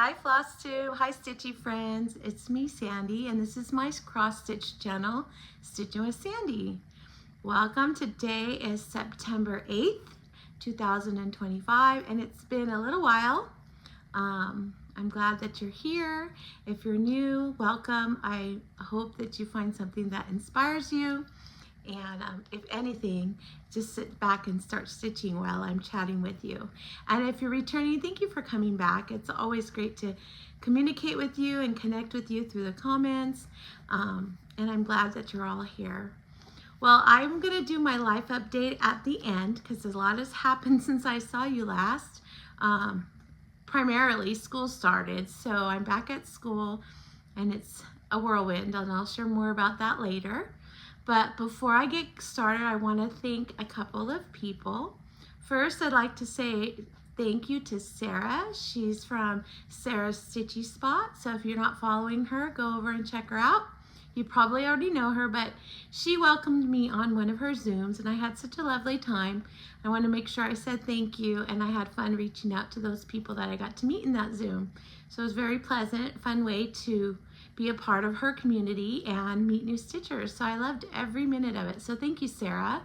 Hi Flosstube, hi Stitchy friends, it's me Sandy and this is my cross stitch channel, Stitching with Sandy. Welcome, today is September 8th, 2025 and it's been a little while. I'm glad that you're here. If you're new, welcome. I hope that you find something that inspires you. And if anything, just sit back and start stitching while I'm chatting with you. And if you're returning, thank you for coming back. It's always great to communicate with you and connect with you through the comments. And I'm glad that you're all here. Well, I'm going to do my life update at the end because a lot has happened since I saw you last. Primarily, school started, so I'm back at school and it's a whirlwind, and I'll share more about that later. But before I get started, I want to thank a couple of people. First, I'd like to say thank you to Sarah. She's from Sarah's Stitchy Spot. So if you're not following her, go over and check her out. You probably already know her, but she welcomed me on one of her Zooms and I had such a lovely time. I want to make sure I said thank you, and I had fun reaching out to those people that I got to meet in that Zoom. So it was very pleasant, fun way to be a part of her community and meet new stitchers. So I loved every minute of it. So thank you, Sarah.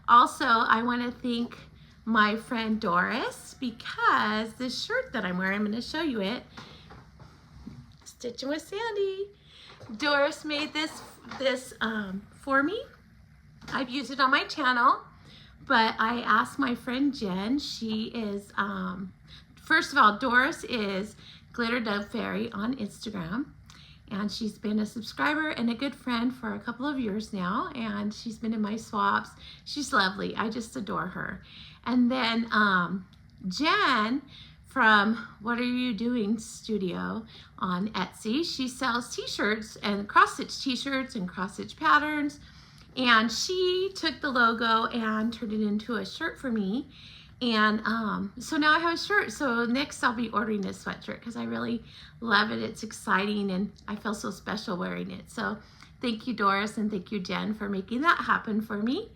Also, I want to thank my friend Doris because this shirt that I'm wearing, I'm going to show you it. Stitching with Sandy. Doris made this for me. I've used it on my channel, but I asked my friend Jen. She is, first of all, Doris is Glitter Dove Fairy on Instagram. And she's been a subscriber and a good friend for a couple of years now. And she's been in my swaps. She's lovely. I just adore her. And then Jen from What Are You Doing Studio on Etsy. She sells t-shirts and cross-stitch t-shirts and cross-stitch patterns. And she took the logo and turned it into a shirt for me. And so now I have a shirt. So next I'll be ordering this sweatshirt because I really love it. It's exciting and I feel so special wearing it. So thank you, Doris, and thank you, Jen, for making that happen for me.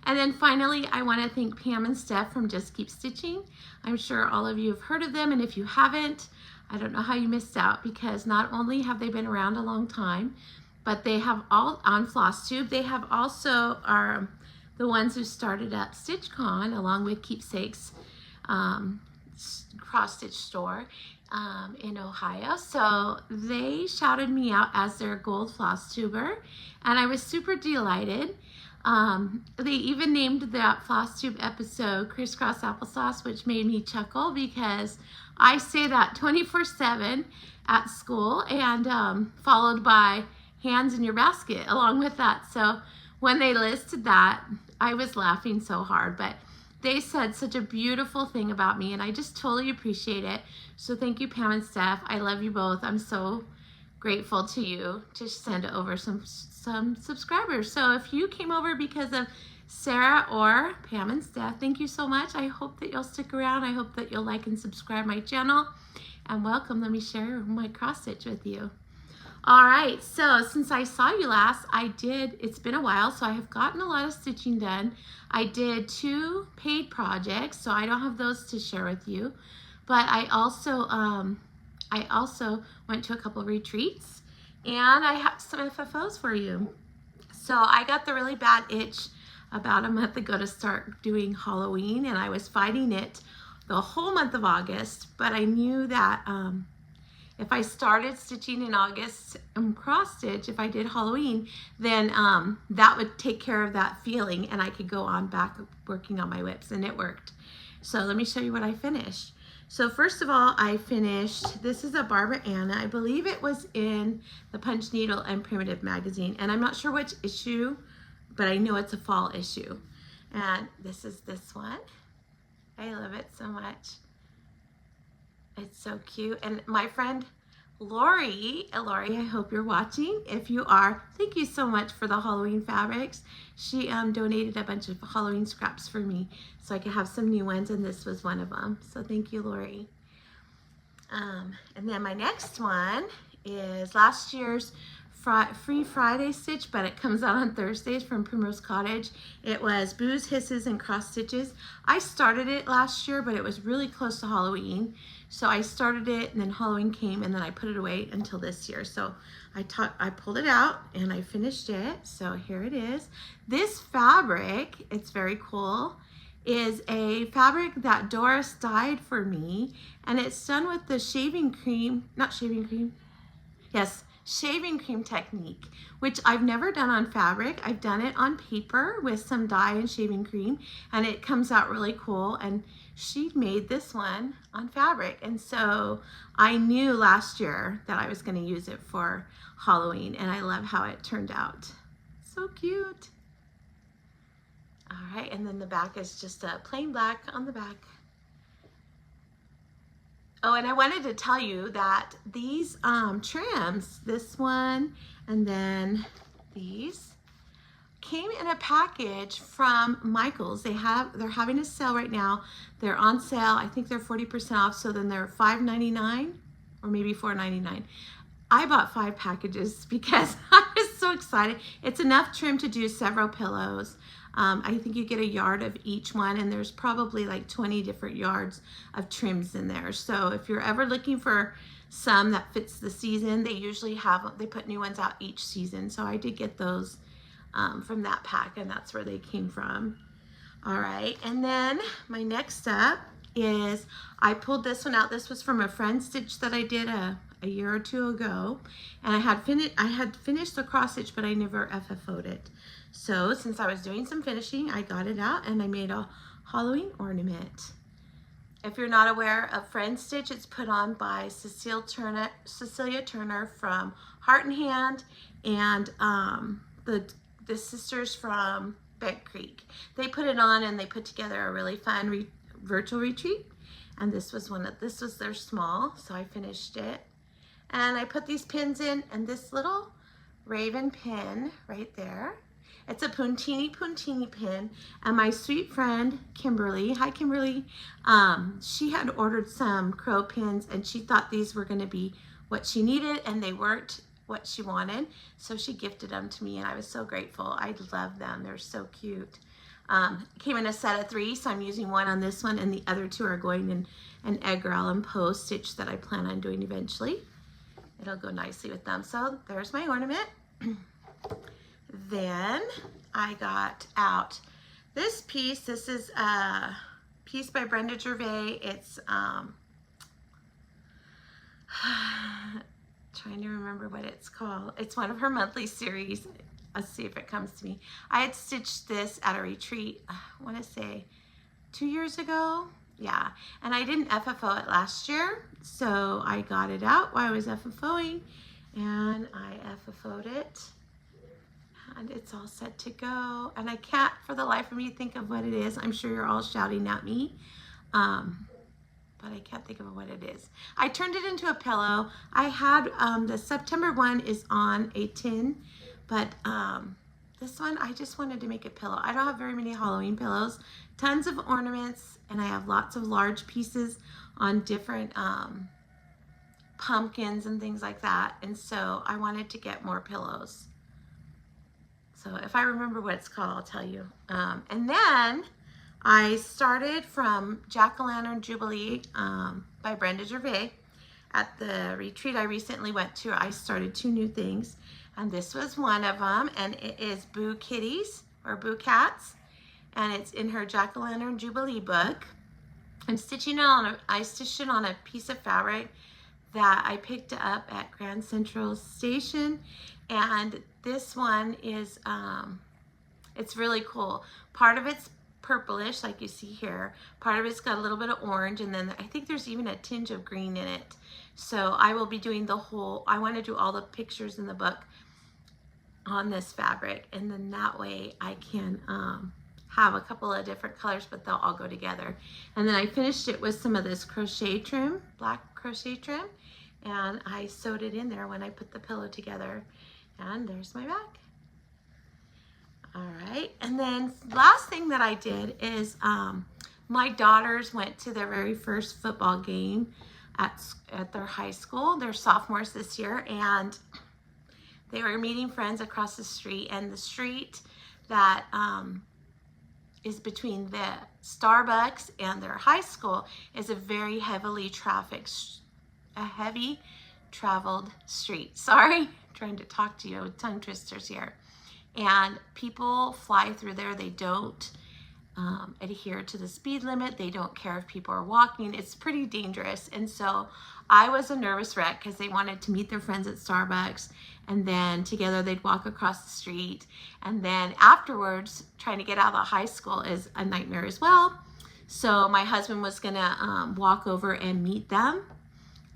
And then finally, I want to thank Pam and Steph from Just Keep Stitching. I'm sure all of you have heard of them, and if you haven't, I don't know how you missed out, because not only have they been around a long time, but they have all on Flosstube. They have also the ones who started at StitchCon along with Keepsake's cross stitch store in Ohio. So they shouted me out as their gold Flosstuber, and I was super delighted. They even named that Flosstube episode Crisscross Applesauce, which made me chuckle because I say that 24/7 at school, and followed by hands in your basket along with that. So when they listed that, I was laughing so hard, but they said such a beautiful thing about me, and I just totally appreciate it. So thank you, Pam and Steph. I love you both. I'm so grateful to you to send over some subscribers. So if you came over because of Sarah or Pam and Steph, thank you so much. I hope that you'll stick around. I hope that you'll like and subscribe my channel. And welcome. Let me share my cross stitch with you. All right, so since I saw you last, it's been a while, so I have gotten a lot of stitching done. I did 2 paid projects, so I don't have those to share with you. But I also went to a couple of retreats, and I have some FFOs for you. So I got the really bad itch about a month ago to start doing Halloween, and I was fighting it the whole month of August, but I knew that if I started stitching in August and cross stitch, if I did Halloween, then that would take care of that feeling and I could go on back working on my whips, and it worked. So let me show you what I finished. So first of all, I finished, this is a Barbara Anna. I believe it was in the Punch Needle and Primitive magazine, and I'm not sure which issue, but I know it's a fall issue. And this is this one. I love it so much. It's so cute. And my friend Lori, I hope you're watching. If you are, thank you so much for the Halloween fabrics. She donated a bunch of Halloween scraps for me so I could have some new ones, and this was one of them. So thank you, Lori. And then my next one is last year's Free Friday stitch, but it comes out on Thursdays from Primrose Cottage. It was Boos, Hisses, and Cross Stitches. I started it last year, but it was really close to Halloween. So I started it, and then Halloween came, and then I put it away until this year. So I pulled it out, and I finished it. So here it is. This fabric, it's very cool, is a fabric that Doris dyed for me, and it's done with the shaving cream, not shaving cream, yes, shaving cream technique, which I've never done on fabric. I've done it on paper with some dye and shaving cream, and it comes out really cool. And she made this one on fabric, and so I knew last year that I was going to use it for Halloween, and I love how it turned out. So cute. All right, and then the back is just a plain black on the back. Oh, and I wanted to tell you that these trims, this one and then these, came in a package from Michael's. They're having a sale right now. They're on sale. I think they're 40% off, so then they're $5.99 or maybe $4.99. I bought 5 packages because I was so excited. It's enough trim to do several pillows. I think you get a yard of each one, and there's probably like 20 different yards of trims in there. So if you're ever looking for some that fits the season, they usually they put new ones out each season. So I did get those from that pack, and that's where they came from. All right, and then my next step is I pulled this one out. This was from a friend stitch that I did a year or two ago, and I had finished the cross stitch, but I never FFO'd it. So since I was doing some finishing, I got it out and I made a Halloween ornament. If you're not aware of Friend Stitch, it's put on by Cecilia Turner from Heart and Hand, and the sisters from Bent Creek. They put it on and they put together a really fun virtual retreat. And this was their small, so I finished it. And I put these pins in, and this little raven pin right there. It's a Puntini pin, and my sweet friend Kimberly, hi Kimberly, she had ordered some crow pins, and she thought these were going to be what she needed, and they weren't what she wanted, so she gifted them to me, and I was so grateful. I love them. They're so cute. It came in a set of 3, so I'm using one on this one, and the other 2 are going in an Edgar Allan Poe stitch that I plan on doing eventually. It'll go nicely with them. So there's my ornament. Then I got out this piece. This is a piece by Brenda Gervais. It's trying to remember what it's called. It's one of her monthly series. Let's see if it comes to me. I had stitched this at a retreat, I want to say 2 years ago. Yeah, and I didn't FFO it last year, so I got it out while I was FFOing, and I FFO'd it. And it's all set to go, and I can't for the life of me think of what it is. I'm sure you're all shouting at me, but I can't think of what it is. I turned it into a pillow. I had the September one is on a tin, but this one I just wanted to make a pillow. I don't have very many Halloween pillows, tons of ornaments, and I have lots of large pieces on different pumpkins and things like that, and so I wanted to get more pillows. So if I remember what it's called, I'll tell you. And then I started from Jack-o'-lantern Jubilee by Brenda Gervais. At the retreat I recently went to, I started 2 new things, and this was one of them, and it is Boo Kitties, or Boo Cats, and it's in her Jack-o'-lantern Jubilee book. I stitched it on a piece of fabric that I picked up at Grand Central Station, and this one is, it's really cool. Part of it's purplish, like you see here. Part of it's got a little bit of orange, and then I think there's even a tinge of green in it. So I will be doing I want to do all the pictures in the book on this fabric, and then that way I can have a couple of different colors, but they'll all go together. And then I finished it with some of this crochet trim, black crochet trim, and I sewed it in there when I put the pillow together, and there's my back. All right, and then last thing that I did is my daughters went to their very first football game at their high school. They're sophomores this year, and they were meeting friends across the street, and the street that is between the Starbucks and their high school is a very heavily traveled street. Sorry, trying to talk to you with tongue twisters here. And people fly through there. They don't adhere to the speed limit. They don't care if people are walking. It's pretty dangerous. And so I was a nervous wreck because they wanted to meet their friends at Starbucks, and then together they'd walk across the street. And then afterwards, trying to get out of the high school is a nightmare as well. So my husband was gonna walk over and meet them.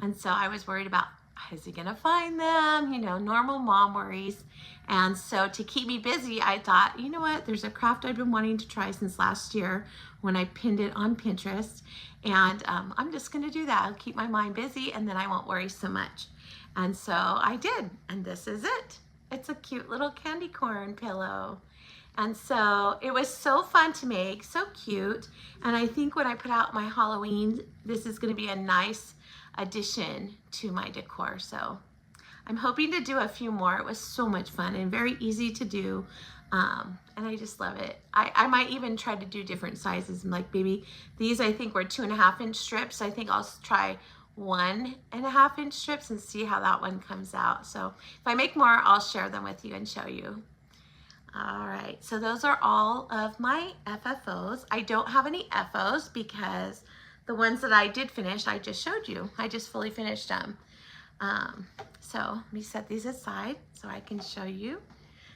And so I was worried about, is he gonna find them? You know, normal mom worries. And so to keep me busy, I thought, you know what, there's a craft I've been wanting to try since last year when I pinned it on Pinterest. And I'm just gonna do that. I'll keep my mind busy and then I won't worry so much. And so I did, and this is it. It's a cute little candy corn pillow. And so it was so fun to make, so cute. And I think when I put out my Halloween, this is gonna be a nice addition to my decor. So I'm hoping to do a few more. It was so much fun and very easy to do. And I just love it. I might even try to do different sizes. And like maybe these I think were 2.5 inch strips. I think I'll try 1.5 inch strips and see how that one comes out. So if I make more, I'll share them with you and show you. All right, so those are all of my FFOs. I don't have any FOs because the ones that I did finish, I just showed you. I just fully finished them. So let me set these aside so I can show you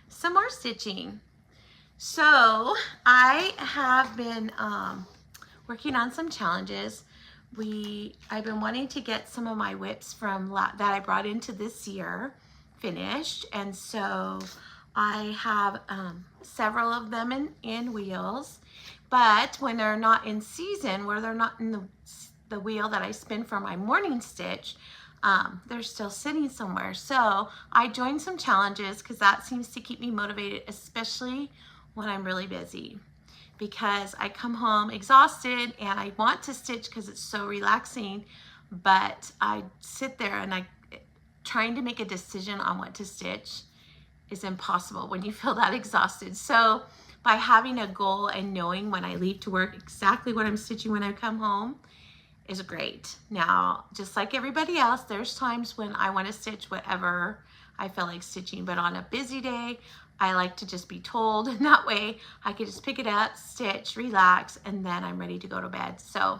some more stitching. So I have been working on some challenges. I've been wanting to get some of my whips that I brought into this year finished, and so I have several of them in wheels, but when they're not in season, where they're not in the wheel that I spin for my morning stitch, they're still sitting somewhere. So I joined some challenges because that seems to keep me motivated, especially when I'm really busy, because I come home exhausted and I want to stitch because it's so relaxing, but I sit there and trying to make a decision on what to stitch is impossible when you feel that exhausted. So by having a goal and knowing when I leave to work exactly what I'm stitching when I come home is great. Now, just like everybody else, there's times when I want to stitch whatever I feel like stitching, but on a busy day, I like to just be told, and that way I can just pick it up, stitch, relax, and then I'm ready to go to bed. So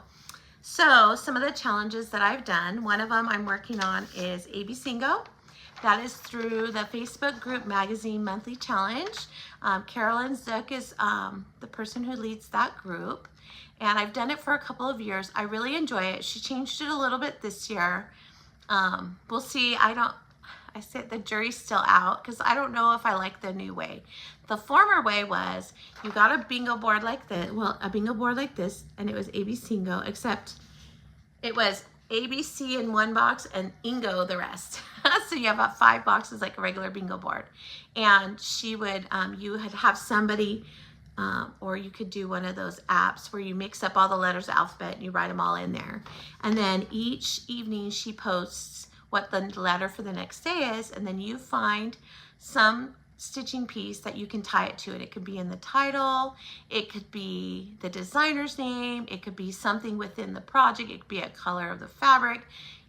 some of the challenges that I've done, one of them I'm working on is AB Singo. That is through the Facebook group Magazine Monthly Challenge. Carolyn Zook is the person who leads that group, and I've done it for a couple of years. I really enjoy it. She changed it a little bit this year. We'll see. I said the jury's still out because I don't know if I like the new way. The former way was you got a bingo board like this, and it was AB Singo, except it was ABC in one box and Ingo the rest. So you have about 5 boxes like a regular bingo board. And she would, you would have somebody, or you could do one of those apps where you mix up all the letters of the alphabet and you write them all in there. And then each evening she posts what the letter for the next day is, and then you find some stitching piece that you can tie it to it. It could be in the title, it could be the designer's name, it could be something within the project, it could be a color of the fabric.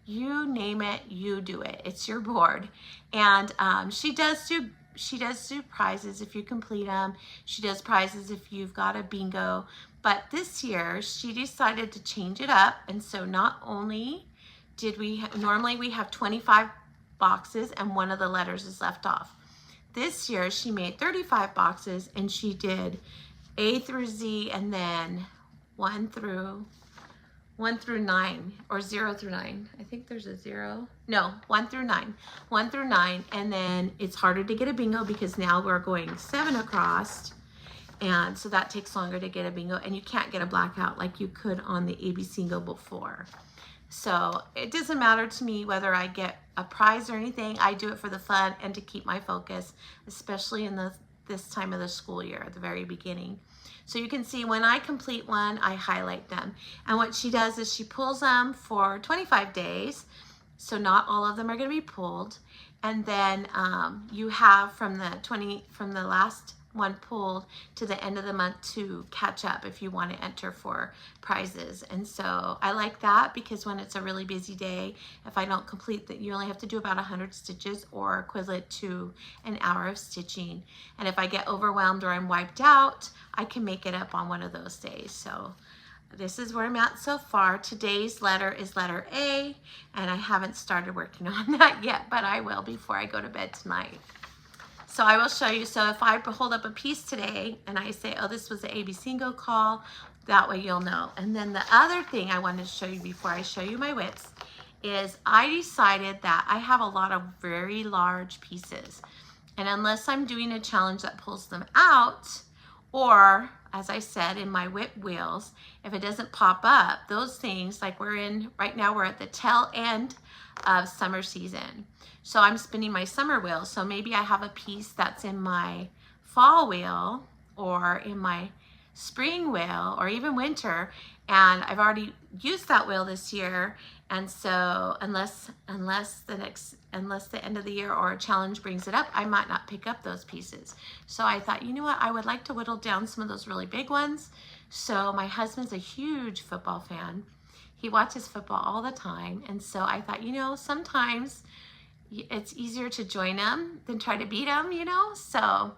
You name it, you do it. It's your board. And she does do prizes if you complete them. She does prizes if you've got a bingo. But this year she decided to change it up, and so not only did normally we have 25 boxes and one of the letters is left off. This year she made 35 boxes and she did A through Z, and then 1 through 9, or 0 through 9. I think there's a 0. No, 1 through 9. 1 through 9, and then it's harder to get a bingo because now we're going 7 across, and so that takes longer to get a bingo, and you can't get a blackout like you could on the AB Singo before. So it doesn't matter to me whether I get a prize or anything. I do it for the fun and to keep my focus, especially in this time of the school year at the very beginning. So you can see when I complete one, I highlight them. And what she does is she pulls them for 25 days. So not all of them are going to be pulled. And then you have from the last one pulled to the end of the month to catch up if you want to enter for prizes. And so I like that because when it's a really busy day, if I don't complete that, you only have to do about 100 stitches or equivalent to an hour of stitching. And if I get overwhelmed or I'm wiped out, I can make it up on one of those days. So this is where I'm at so far. Today's letter is letter A, and I haven't started working on that yet, but I will before I go to bed tonight. So I will show you. So if I hold up a piece today and I say, oh, this was the AB single call, that way you'll know. And then the other thing I wanted to show you before I show you my whips is I decided that I have a lot of very large pieces. And unless I'm doing a challenge that pulls them out, or as I said in my whip wheels, if it doesn't pop up, those things, like right now we're at the tail end of summer season. So I'm spinning my summer wheel. So maybe I have a piece that's in my fall wheel or in my spring wheel or even winter, and I've already used that wheel this year. And so unless the end of the year or a challenge brings it up, I might not pick up those pieces. So I thought, you know what, I would like to whittle down some of those really big ones. So my husband's a huge football fan. He watches football all the time. And so I thought, you know, sometimes it's easier to join him than try to beat him, you know? So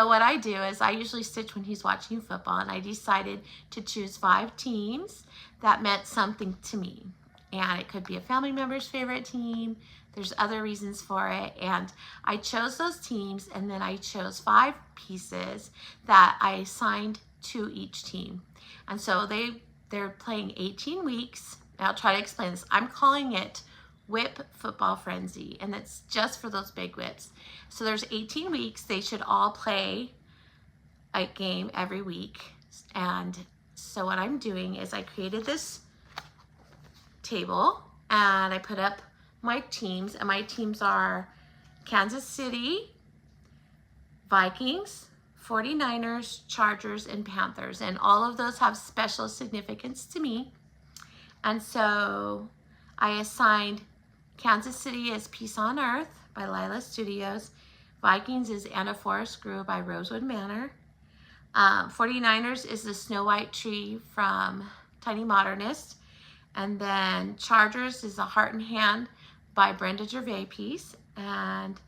what I do is I usually stitch when he's watching football, and I decided to choose 5 teams that meant something to me. And it could be a family member's favorite team. There's other reasons for it. And I chose those teams, and then I chose 5 pieces that I assigned to each team. And so they're playing 18 weeks. And I'll try to explain this. I'm calling it Whip Football Frenzy, and it's just for those big whips. So there's 18 weeks. They should all play a game every week. And so what I'm doing is I created this table and I put up my teams, and my teams are Kansas City, Vikings, 49ers, Chargers, and Panthers. And all of those have special significance to me. And so I assigned Kansas City is Peace on Earth by Lila Studios. Vikings is Anna Forest Grew by Rosewood Manor. 49ers is the Snow White Tree from Tiny Modernist. And then Chargers is a Heart and Hand by Brenda Gervais piece. And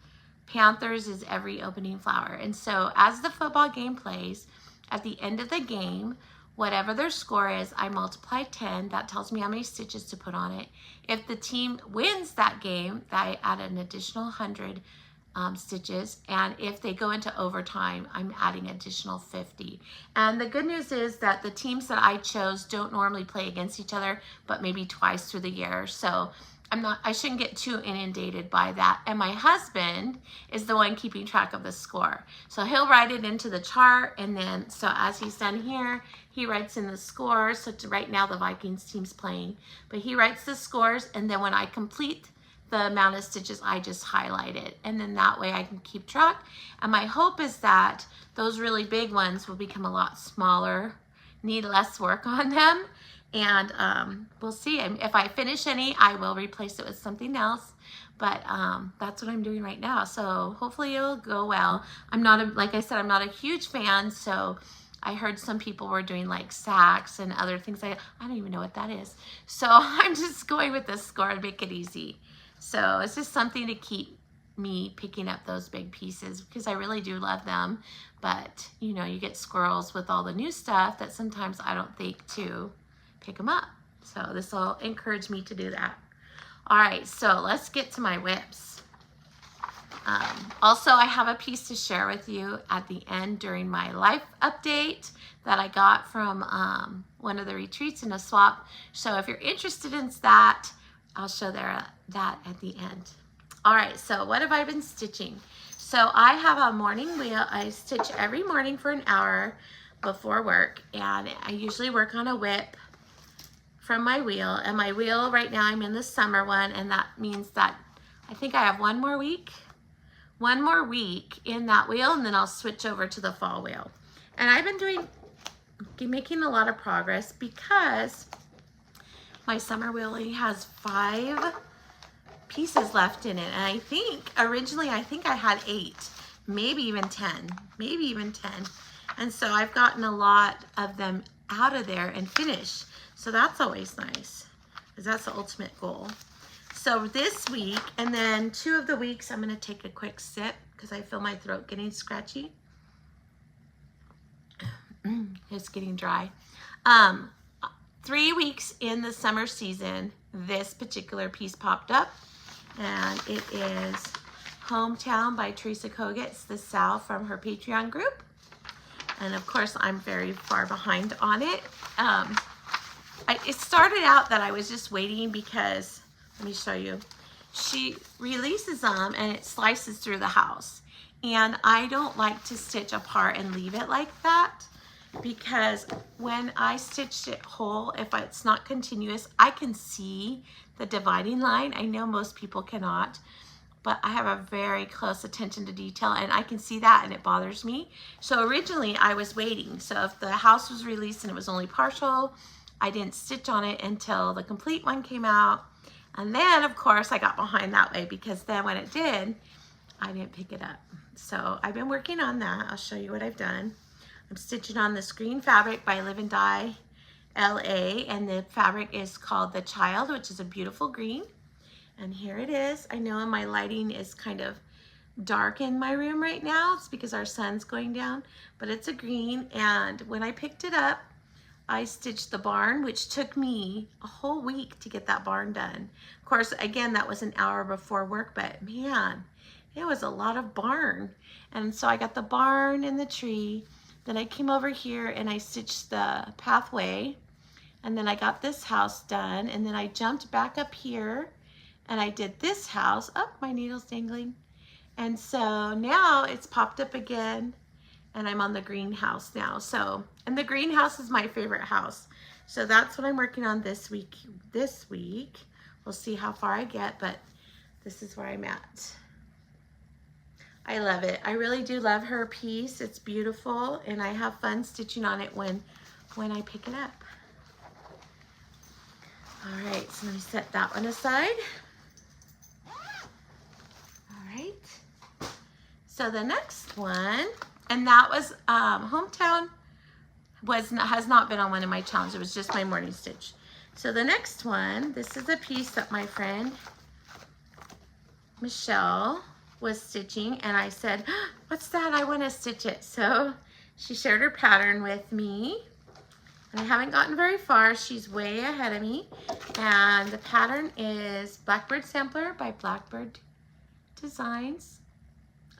Panthers is Every Opening Flower. And so as the football game plays, at the end of the game, whatever their score is, I multiply 10. That tells me how many stitches to put on it. If the team wins that game, I add an additional 100 stitches. And if they go into overtime, I'm adding additional 50. And the good news is that the teams that I chose don't normally play against each other, but maybe twice through the year. So I shouldn't get too inundated by that. And my husband is the one keeping track of the score. So he'll write it into the chart, and then, so as he's done here, he writes in the scores. So right now the Vikings team's playing, but he writes the scores, and then when I complete the amount of stitches, I just highlight it. And then that way I can keep track. And my hope is that those really big ones will become a lot smaller, need less work on them. And we'll see. If I finish any, I will replace it with something else. But that's what I'm doing right now. So hopefully it'll go well. Like I said, I'm not a huge fan. So I heard some people were doing like sacks and other things. I don't even know what that is. So I'm just going with this score to make it easy. So it's just something to keep me picking up those big pieces because I really do love them. But you know, you get squirrels with all the new stuff that sometimes I don't think to pick them up. So this will encourage me to do that. All right, so let's get to my whips. Also, I have a piece to share with you at the end during my life update that I got from one of the retreats in a swap. So if you're interested in that, I'll show that at the end. All right, so what have I been stitching? So I have a morning wheel. I stitch every morning for an hour before work, and I usually work on a whip from my wheel. And my wheel right now, I'm in the summer one, and that means that I think I have one more week in that wheel, and then I'll switch over to the fall wheel. And I've been making a lot of progress because my summer wheel only has 5 pieces left in it. And I think originally I had 8, maybe even 10. And so I've gotten a lot of them out of there and finished. So that's always nice, because that's the ultimate goal. So this week, and then 2 of the weeks, I'm gonna take a quick sip because I feel my throat getting scratchy. It's getting dry. 3 weeks in the summer season, this particular piece popped up, and it is Hometown by Teresa Koga. It's the Sal from her Patreon group. And of course, I'm very far behind on it. It started out that I was just waiting because, let me show you. She releases them and it slices through the house. And I don't like to stitch apart and leave it like that, because when I stitched it whole, if it's not continuous, I can see the dividing line. I know most people cannot, but I have a very close attention to detail, and I can see that, and it bothers me. So originally I was waiting. So if the house was released and it was only partial, I didn't stitch on it until the complete one came out. And then of course I got behind that way, because then when it did, I didn't pick it up. So I've been working on that. I'll show you what I've done. I'm stitching on this green fabric by Live and Die LA, and the fabric is called The Child, which is a beautiful green. And here it is. I know my lighting is kind of dark in my room right now. It's because our sun's going down, but it's a green. And when I picked it up, I stitched the barn, which took me a whole week to get that barn done. Of course, again, that was an hour before work, but man, it was a lot of barn. And so I got the barn and the tree. Then I came over here and I stitched the pathway, and then I got this house done, and then I jumped back up here and I did this house. Oh, my needle's dangling. And so now it's popped up again, and I'm on the greenhouse now. So, and the greenhouse is my favorite house. So that's what I'm working on this week. We'll see how far I get, but this is where I'm at. I love it. I really do love her piece. It's beautiful, and I have fun stitching on it when I pick it up. All right, so let me set that one aside. All right. So the next one, and that was Hometown has not been on one of my challenges. It was just my morning stitch. So the next one, this is a piece that my friend Michelle was stitching, and I said, what's that? I want to stitch it. So she shared her pattern with me, and I haven't gotten very far. She's way ahead of me, and the pattern is Blackbird Sampler by Blackbird Designs.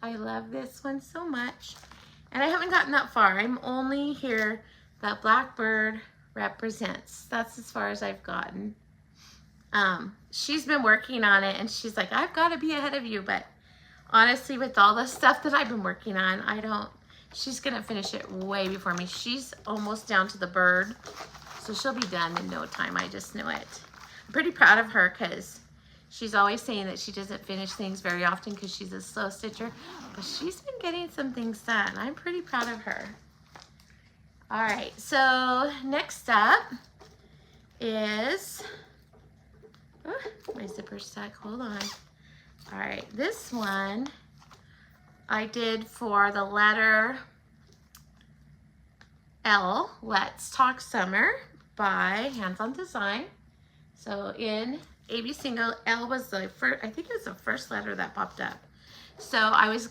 I love this one so much, and I haven't gotten that far. I'm only here that Blackbird represents. That's as far as I've gotten. She's been working on it, and she's like, I've got to be ahead of you, but honestly, with all the stuff that I've been working on, she's gonna finish it way before me. She's almost down to the bird, so she'll be done in no time. I just know it. I'm pretty proud of her, because she's always saying that she doesn't finish things very often because she's a slow stitcher, but she's been getting some things done. I'm pretty proud of her. All right, so next up is, my zipper stuck, hold on. All right, this one I did for the letter L, Let's Talk Summer by Hands On Design. So in AB single, L was the first, I think it was the first letter that popped up. So I was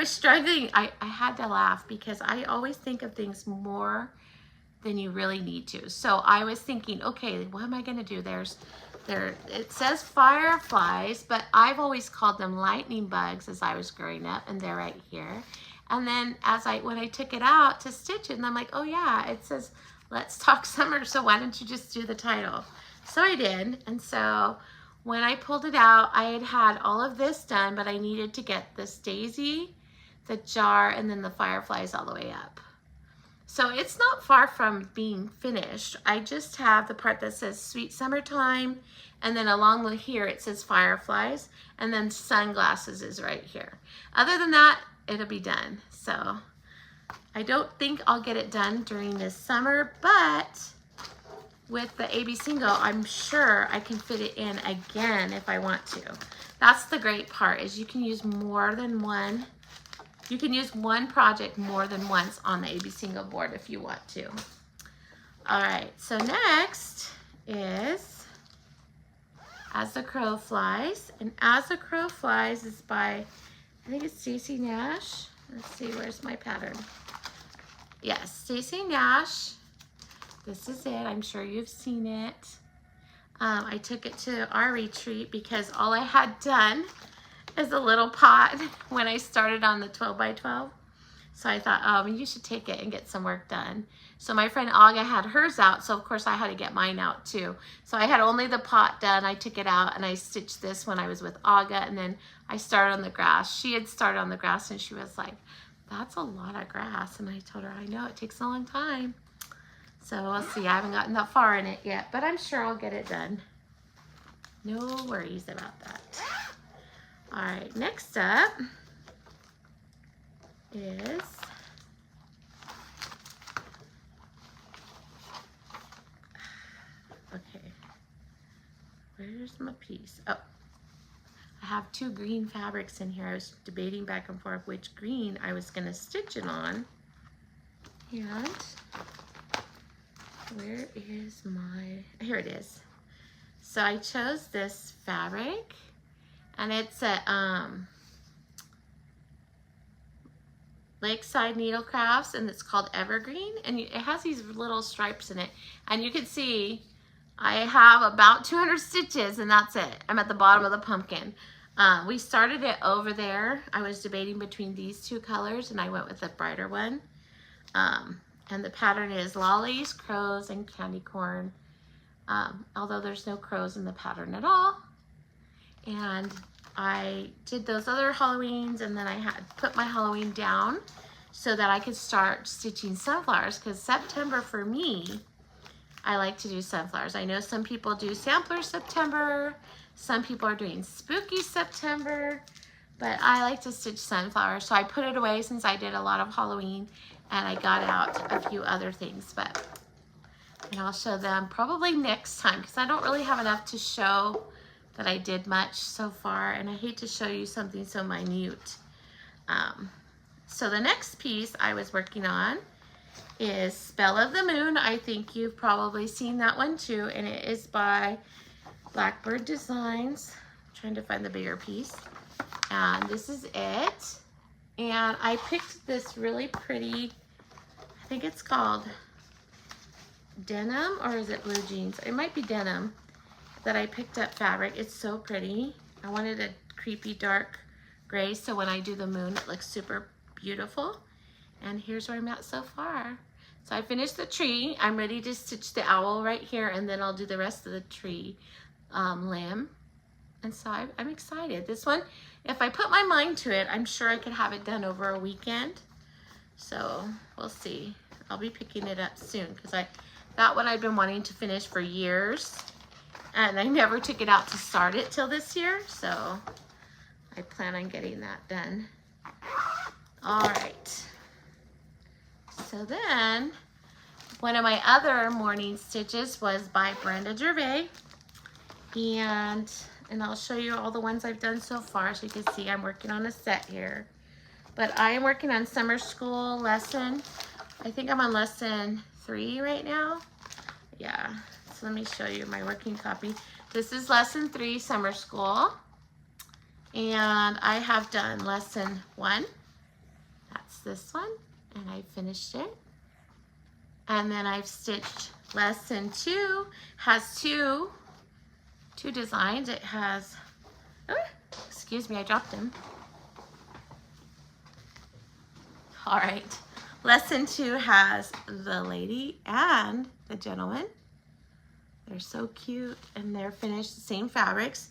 struggling. I had to laugh because I always think of things more than you really need to. So I was thinking, okay, what am I gonna do? It says fireflies, but I've always called them lightning bugs as I was growing up, and they're right here. And then when I took it out to stitch it, and I'm like, oh yeah, it says Let's Talk Summer, so why don't you just do the title? So I did, and so when I pulled it out, I had all of this done, but I needed to get this daisy, the jar, and then the fireflies all the way up. So it's not far from being finished. I just have the part that says Sweet Summertime, and then along here it says Fireflies, and then Sunglasses is right here. Other than that, it'll be done. So I don't think I'll get it done during this summer, but with the AB single, I'm sure I can fit it in again if I want to. That's the great part, is you can use more than one. You can use one project more than once on the AB single board if you want to. All right, so next is As the Crow Flies. And As the Crow Flies is by, I think it's Stacey Nash. Let's see, where's my pattern? Yes, Stacey Nash. This is it. I'm sure you've seen it. I took it to our retreat because all I had done is a little pot when I started on the 12 by 12. So I thought, oh, you should take it and get some work done. So my friend Aga had hers out, so of course I had to get mine out too. So I had only the pot done. I took it out and I stitched this when I was with Aga, and then I started on the grass. She had started on the grass and she was like, that's a lot of grass. And I told her, I know, it takes a long time. So we'll see. I haven't gotten that far in it yet, but I'm sure I'll get it done. No worries about that. All right, next up is okay. Where's my piece? Oh, I have two green fabrics in here. I was debating back and forth which green I was gonna stitch it on. And where is my, here it is. So I chose this fabric, and it's a Lakeside Needlecrafts, and it's called Evergreen, and it has these little stripes in it. And you can see I have about 200 stitches, and that's it. I'm at the bottom of the pumpkin. We started it over there. I was debating between these two colors, and I went with the brighter one. And the pattern is lollies, crows, and candy corn. Although there's no crows in the pattern at all. And I did those other Halloweens, and then I had put my Halloween down so that I could start stitching sunflowers, because September for me, I like to do sunflowers. I know some people do Sampler September, some people are doing Spooky September, but I like to stitch sunflowers. So I put it away since I did a lot of Halloween, and I got out a few other things, and I'll show them probably next time, because I don't really have enough to show that I did much so far, and I hate to show you something so minute. So the next piece I was working on is Spell of the Moon. I think you've probably seen that one too, and it is by Blackbird Designs. I'm trying to find the bigger piece. And this is it. And I picked this really pretty, I think it's called denim, or is it blue jeans? It might be denim that I picked up fabric. It's so pretty. I wanted a creepy dark gray, so when I do the moon, it looks super beautiful. And here's where I'm at so far. So I finished the tree. I'm ready to stitch the owl right here, and then I'll do the rest of the tree limb. And so I'm excited. This one, if I put my mind to it, I'm sure I could have it done over a weekend. So we'll see. I'll be picking it up soon, because that one I've been wanting to finish for years, and I never took it out to start it till this year. So I plan on getting that done. All right. So then, one of my other morning stitches was by Brenda Gervais, and I'll show you all the ones I've done so far, so you can see I'm working on a set here. But I am working on summer school lesson. I think I'm on lesson 3 right now. Yeah, so let me show you my working copy. This is lesson 3, summer school. And I have done lesson 1. That's this one, and I finished it. And then I've stitched lesson 2, has two designs. It has, oh, excuse me, I dropped him. All right, lesson 2 has the lady and the gentleman. They're so cute, and they're finished the same fabrics.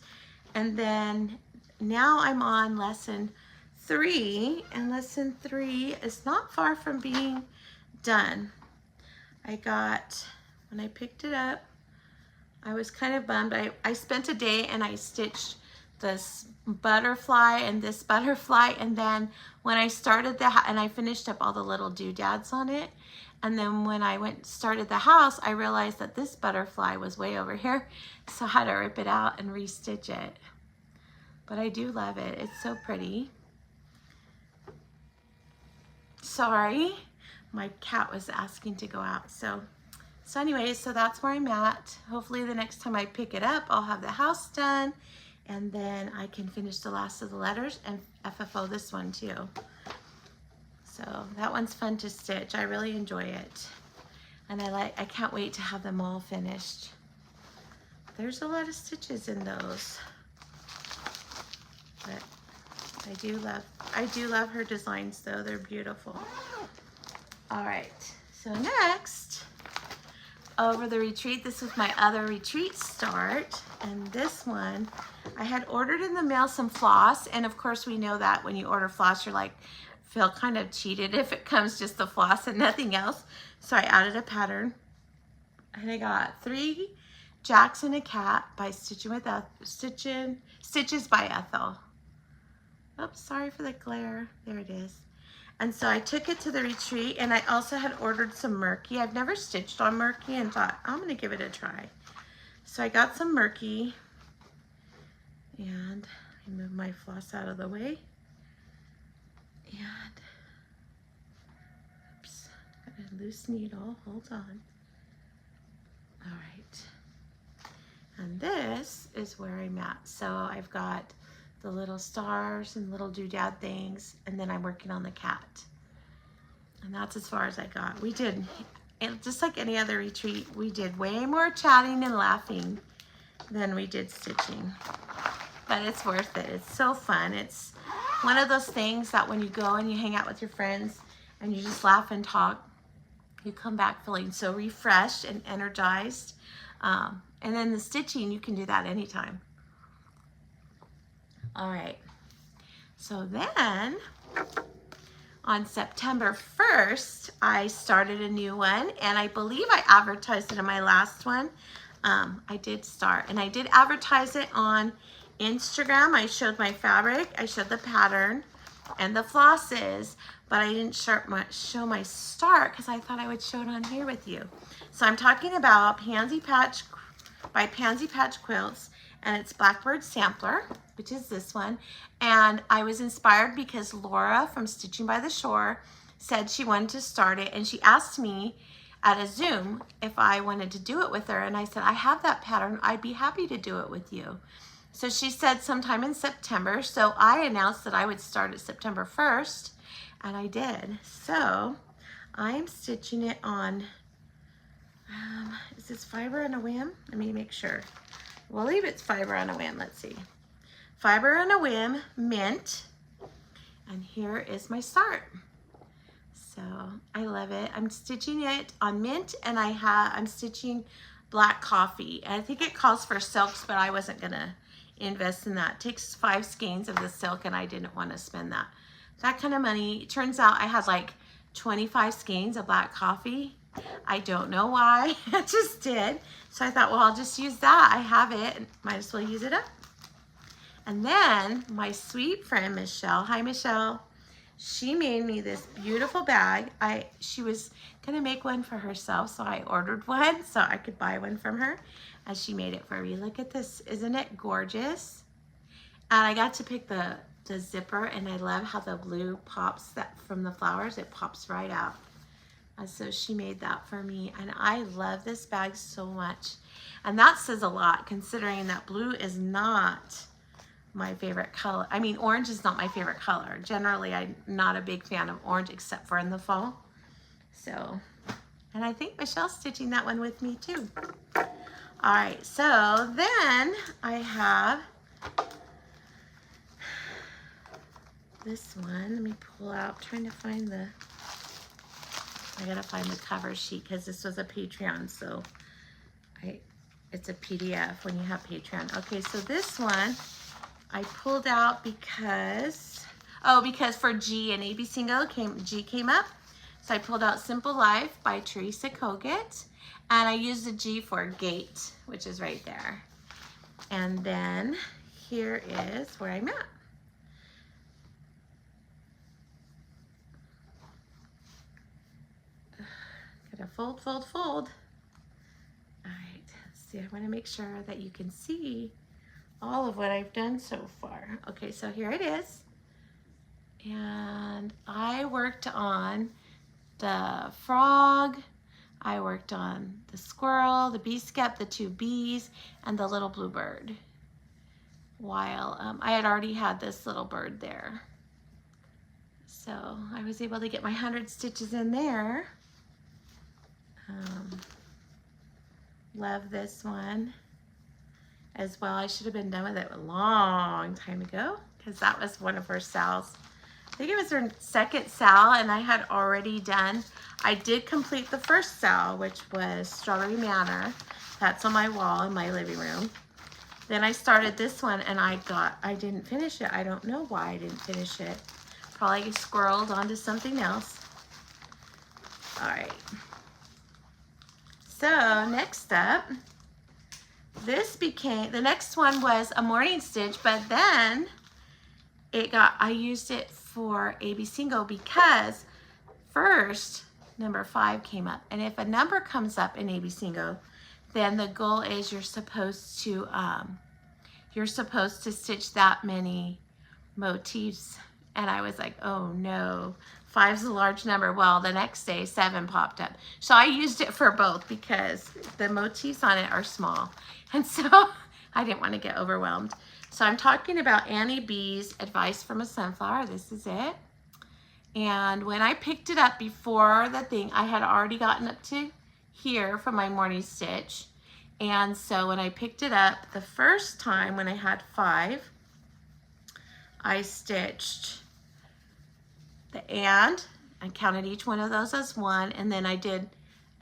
And then now I'm on lesson 3, and lesson 3 is not far from being done. When I picked it up, I was kind of bummed. I spent a day and I stitched this butterfly and this butterfly, and then when I started and I finished up all the little doodads on it, and then when I started the house, I realized that this butterfly was way over here, so I had to rip it out and restitch it. But I do love it. It's so pretty. Sorry, my cat was asking to go out. So anyways, so that's where I'm at. Hopefully the next time I pick it up, I'll have the house done, and then I can finish the last of the letters and FFO this one too. So that one's fun to stitch. I really enjoy it. And I can't wait to have them all finished. There's a lot of stitches in those. But I do love her designs though. They're beautiful. All right, so next, over the retreat, this was my other retreat start, and this one, I had ordered in the mail some floss, and of course we know that when you order floss, you're like, feel kind of cheated if it comes just the floss and nothing else. So I added a pattern, and I got 3 Jacks and a Cat by Stitches by Ethel. Oops, sorry for the glare. There it is. And so I took it to the retreat, and I also had ordered some Murky. I've never stitched on Murky and thought, I'm gonna give it a try. So I got some Murky, and I moved my floss out of the way. And, oops, got a loose needle, hold on. All right. And this is where I'm at. So I've got the little stars and little doodad things, and then I'm working on the cat. And that's as far as I got. We did, just like any other retreat, we did way more chatting and laughing than we did stitching. But it's worth it. It's so fun. It's one of those things that when you go and you hang out with your friends and you just laugh and talk, you come back feeling so refreshed and energized. And then the stitching, you can do that anytime. All right, so then on September 1st, I started a new one, and I believe I advertised it in my last one. I did start, and I did advertise it on Instagram. I showed my fabric, I showed the pattern and the flosses, but I didn't show my start because I thought I would show it on here with you. So I'm talking about Pansy Patch by Pansy Patch Quilts, and it's Blackbird Sampler, which is this one. And I was inspired because Laura from Stitching by the Shore said she wanted to start it, and she asked me at a Zoom if I wanted to do it with her, and I said, I have that pattern, I'd be happy to do it with you. So she said sometime in September, so I announced that I would start at September 1st, and I did. So I'm stitching it on, is this Fiber on a Whim? Let me make sure. We'll leave it's Fiber on a Whim, let's see. Fiber on a Whim, Mint, and here is my start. So I love it. I'm stitching it on Mint, and I'm stitching Black Coffee. And I think it calls for silks, but I wasn't gonna invest in that. It takes 5 skeins of the silk, and I didn't want to spend that kind of money. It turns out I had like 25 skeins of Black Coffee. I don't know why, I just did. So I thought, well, I'll just use that. I have it, and might as well use it up. And then my sweet friend, Michelle, hi Michelle, she made me this beautiful bag. She was gonna make one for herself, so I ordered one so I could buy one from her, and she made it for me. Look at this, isn't it gorgeous? And I got to pick the zipper, and I love how the blue pops from the flowers, it pops right out. And so she made that for me, and I love this bag so much. And that says a lot, considering that blue is not my favorite color. I mean, orange is not my favorite color. Generally, I'm not a big fan of orange except for in the fall. So, and I think Michelle's stitching that one with me too. All right, so then I have this one. Let me pull out, trying to find I gotta find the cover sheet because this was a Patreon, so it's a PDF when you have Patreon. Okay, so this one I pulled out because for G and AB single, G came up. So I pulled out Simple Life by Teresa Kogut, and I used a G for gate, which is right there. And then here is where I'm at. Gotta fold, fold, fold. All right, let's see, I wanna make sure that you can see all of what I've done so far. Okay, so here it is. And I worked on the frog, I worked on the squirrel, the bee skep, the two bees, and the little blue bird. While I had already had this little bird there. So I was able to get my 100 stitches in there. Love this one as well. I should have been done with it a long time ago because that was one of her sals. I think it was her second sal, and I had already done, I did complete the first sal, which was Strawberry Manor. That's on my wall in my living room. Then I started this one, and I didn't finish it. I don't know why I didn't finish it. Probably squirreled onto something else. All right. So next up, the next one was a morning stitch, but then I used it for AB single because first number 5 came up, and if a number comes up in AB single, then the goal is you're supposed to stitch that many motifs. And I was like, oh no, 5's a large number. Well, the next day 7 popped up. So I used it for both because the motifs on it are small. And so I didn't want to get overwhelmed. So I'm talking about Annie B's Advice from a Sunflower. This is it. And when I picked it up before the thing, I had already gotten up to here for my morning stitch. And so when I picked it up the first time when I had 5, I stitched the and. I counted each one of those as 1, and then I did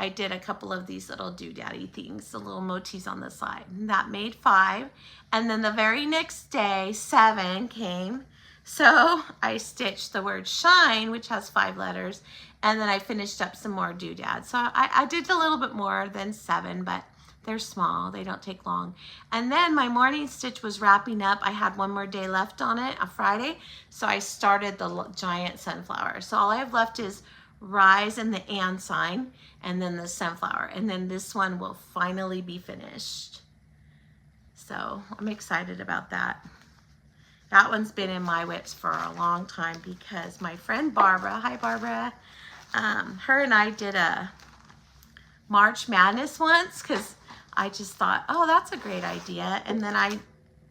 a couple of these little doodaddy things, the little motifs on the side. And that made 5. And then the very next day, 7 came. So I stitched the word shine, which has 5 letters, and then I finished up some more doodads. So I did a little bit more than 7, but they're small, they don't take long. And then my morning stitch was wrapping up. I had one more day left on it, a Friday, so I started the giant sunflower. So all I have left is rise and the and sign, and then the sunflower, and then this one will finally be finished. So I'm excited about that. That one's been in my whips for a long time because my friend Barbara, hi Barbara, her and I did a March Madness once because I just thought, oh, that's a great idea. And then I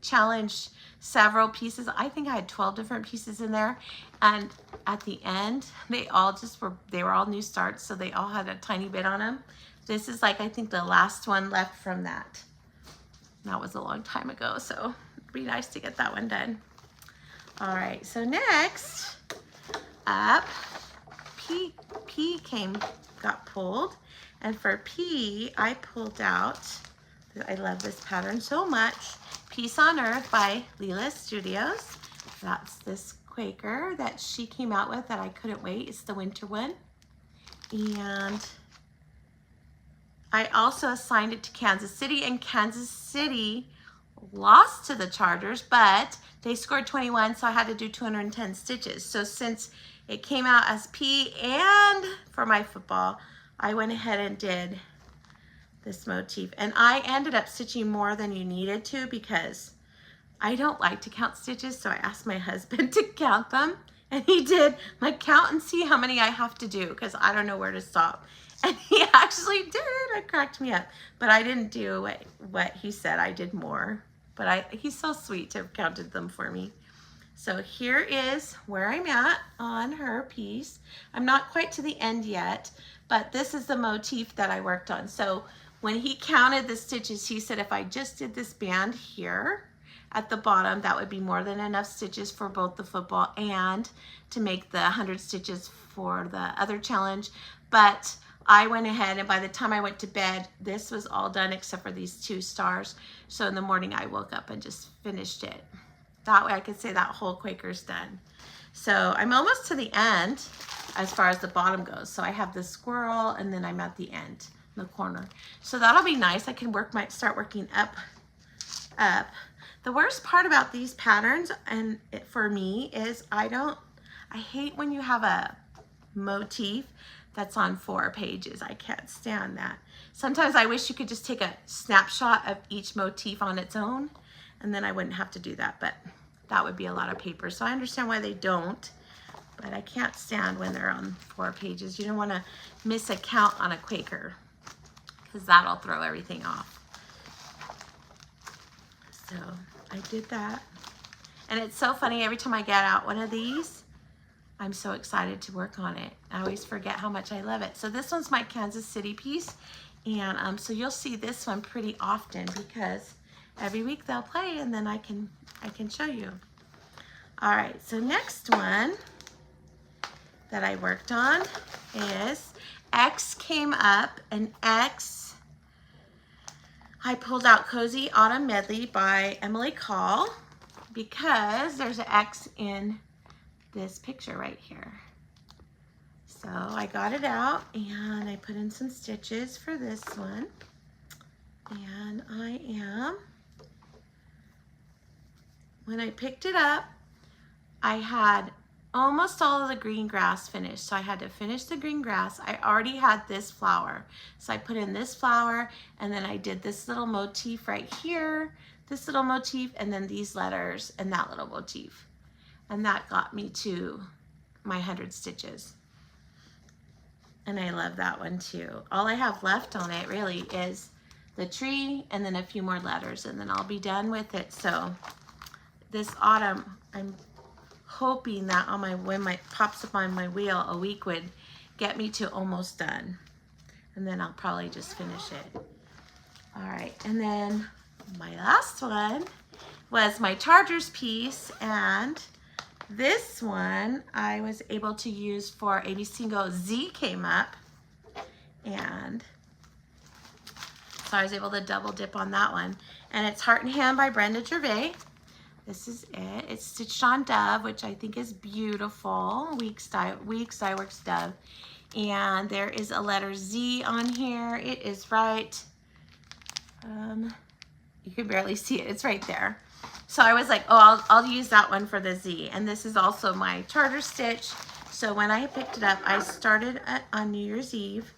challenged several pieces. I think I had 12 different pieces in there. And at the end, they were all new starts, so they all had a tiny bit on them. This is like, I think the last one left from that. That was a long time ago, so it'd be nice to get that one done. All right, so next up, P got pulled. And for P, I pulled out, I love this pattern so much, Peace on Earth by Leela Studios. That's this Quaker that she came out with that I couldn't wait. It's the winter one. And I also assigned it to Kansas City, and Kansas City lost to the Chargers, but they scored 21, so I had to do 210 stitches. So since it came out as P and for my football, I went ahead and did this motif, and I ended up stitching more than you needed to because I don't like to count stitches, so I asked my husband to count them, and he did. Like, count and see how many I have to do because I don't know where to stop. And he actually did. It cracked me up, but I didn't do what he said. I did more, but he's so sweet to have counted them for me. So here is where I'm at on her piece. I'm not quite to the end yet, but this is the motif that I worked on. So when he counted the stitches, he said if I just did this band here at the bottom, that would be more than enough stitches for both the football and to make the 100 stitches for the other challenge. But I went ahead, and by the time I went to bed, this was all done except for these 2 stars. So in the morning, I woke up and just finished it. That way I could say that whole Quaker's done. So I'm almost to the end. as far as the bottom goes. So I have the squirrel and then I'm at the end, in the corner. So that'll be nice. I can start working up. The worst part about these patterns, and for me, is I hate when you have a motif that's on 4 pages. I can't stand that. Sometimes I wish you could just take a snapshot of each motif on its own, and then I wouldn't have to do that, but that would be a lot of paper. So I understand why they don't, but I can't stand when they're on 4 pages. You don't want to miss a count on a Quaker, because that'll throw everything off. So I did that. And it's so funny, every time I get out one of these, I'm so excited to work on it. I always forget how much I love it. So this one's my Kansas City piece. And so you'll see this one pretty often because every week they'll play and then I can show you. All right, so next one that I worked on is X came up, and X, I pulled out Cozy Autumn Medley by Emily Call because there's an X in this picture right here. So I got it out and I put in some stitches for this one. And when I picked it up, I had almost all of the green grass finished. So I had to finish the green grass. I already had this flower. So I put in this flower and then I did this little motif right here, this little motif, and then these letters and that little motif. And that got me to my 100 stitches. And I love that one too. All I have left on it really is the tree and then a few more letters and then I'll be done with it. So this autumn, I'm hoping that on when it pops up on my wheel, a week would get me to almost done. And then I'll probably just finish it. All right, and then my last one was my Chargers piece, and this one I was able to use for AB Single. Z came up, and so I was able to double dip on that one. And it's Heart and Hand by Brenda Gervais. This is it. It's stitched on Dove, which I think is beautiful. Weeks Dye Works Dove. And there is a letter Z on here. It is right, you can barely see it. It's right there. So I was like, oh, I'll use that one for the Z. And this is also my charter stitch. So when I picked it up, I started on New Year's Eve,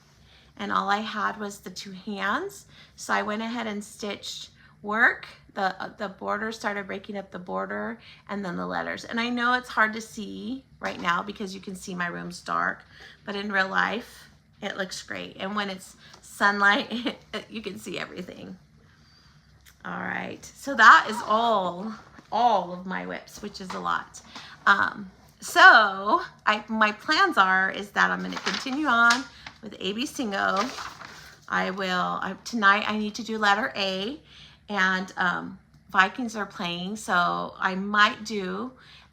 and all I had was the 2 hands. So I went ahead and stitched work, the border, started breaking up the border, and then the letters. And I know it's hard to see right now because you can see my room's dark, but in real life, it looks great. And when it's sunlight, you can see everything. All right, so that is all of my whips, which is a lot. So my plans is that I'm gonna continue on with AB Single. Tonight I need to do letter A, and Vikings are playing, so I might do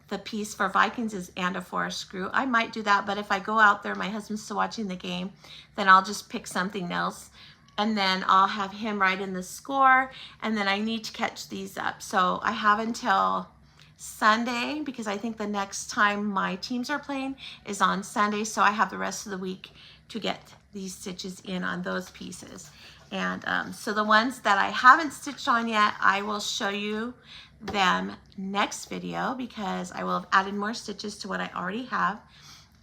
the piece for Vikings is And a Forest Screw. I might do that, but if I go out there, my husband's still watching the game, then I'll just pick something else, and then I'll have him write in the score, and then I need to catch these up. So I have until Sunday, because I think the next time my teams are playing is on Sunday, so I have the rest of the week to get these stitches in on those pieces. And so the ones that I haven't stitched on yet, I will show you them next video, because I will have added more stitches to what I already have.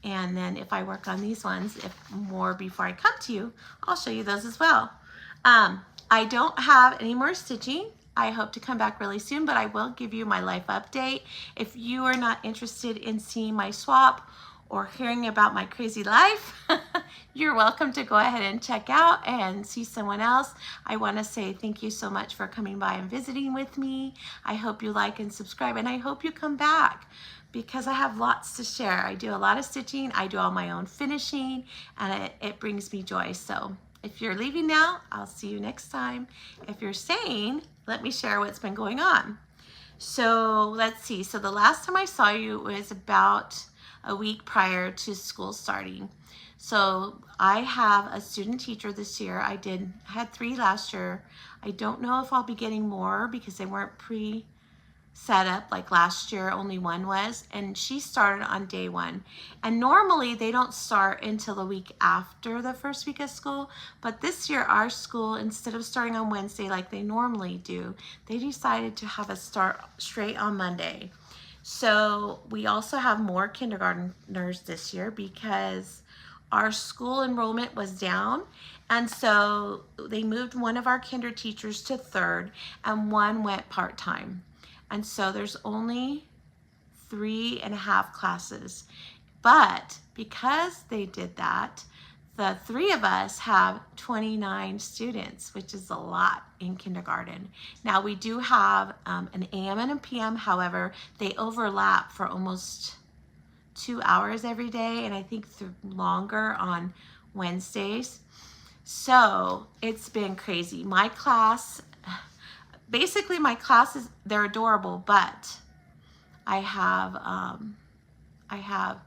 And then if I work on these ones, if more before I come to you, I'll show you those as well. I don't have any more stitching. I hope to come back really soon, but I will give you my life update. If you are not interested in seeing my swap or hearing about my crazy life, you're welcome to go ahead and check out and see someone else. I want to say thank you so much for coming by and visiting with me. I hope you like and subscribe, and I hope you come back, because I have lots to share. I do a lot of stitching, I do all my own finishing, and it brings me joy. So if you're leaving now, I'll see you next time. If you're staying, let me share what's been going on. So let's see. So the last time I saw you was about a week prior to school starting. So I have a student teacher this year. I had 3 last year. I don't know if I'll be getting more because they weren't set up. Like last year, only one was, and she started on day one. And normally they don't start until the week after the first week of school, but this year our school, instead of starting on Wednesday like they normally do, they decided to have us start straight on Monday. So we also have more kindergartners this year because our school enrollment was down, and so they moved one of our kinder teachers to third and one went part-time. And so there's only 3.5 classes. But because they did that, the three of us have 29 students, which is a lot in kindergarten. Now we do have an AM and a PM, however, they overlap for almost 2 hours every day, and I think longer on Wednesdays. So it's been crazy. My class, basically my classes, they're adorable, but I have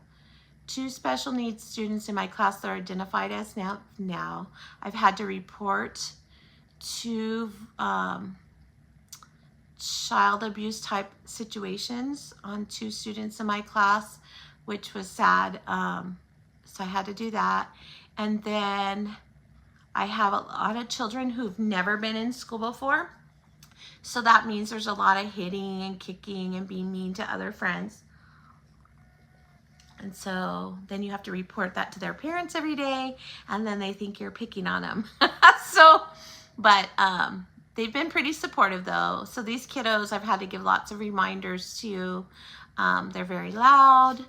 2 special needs students in my class that are identified as now. I've had to report 2 child abuse type situations on 2 students in my class, which was sad. So I had to do that. And then I have a lot of children who've never been in school before. So that means there's a lot of hitting and kicking and being mean to other friends. And so then you have to report that to their parents every day, and then they think you're picking on them. But they've been pretty supportive though. So these kiddos I've had to give lots of reminders to. They're very loud.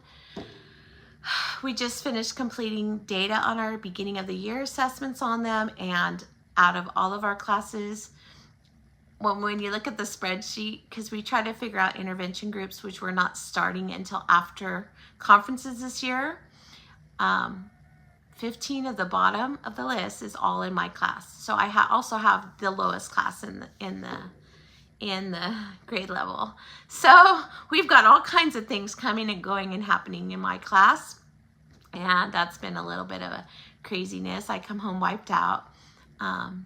We just finished completing data on our beginning of the year assessments on them, and out of all of our classes, when you look at the spreadsheet, because we try to figure out intervention groups, which we're not starting until after conferences this year, 15 of the bottom of the list is all in my class. So I also have the lowest class in the grade level. So we've got all kinds of things coming and going and happening in my class, and that's been a little bit of a craziness. I come home wiped out.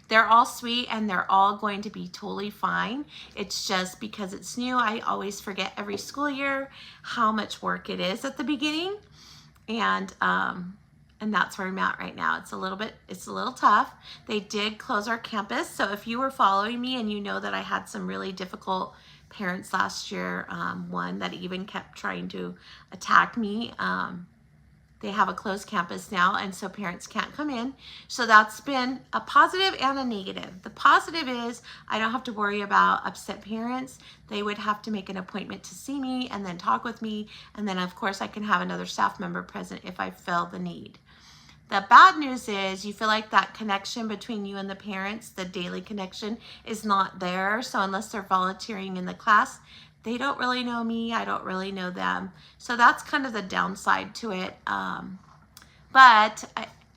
They're all sweet and they're all going to be totally fine. It's just because it's new, I always forget every school year how much work it is at the beginning, and that's where I'm at right now. It's a little tough. They did close our campus, so if you were following me and you know that I had some really difficult parents last year, one that even kept trying to attack me, they have a closed campus now, and so parents can't come in. So that's been a positive and a negative. The positive is I don't have to worry about upset parents. They would have to make an appointment to see me and then talk with me, and then of course I can have another staff member present if I feel the need. The bad news is you feel like that connection between you and the parents, the daily connection, is not there. So unless they're volunteering in the class, they don't really know me, I don't really know them. So that's kind of the downside to it. But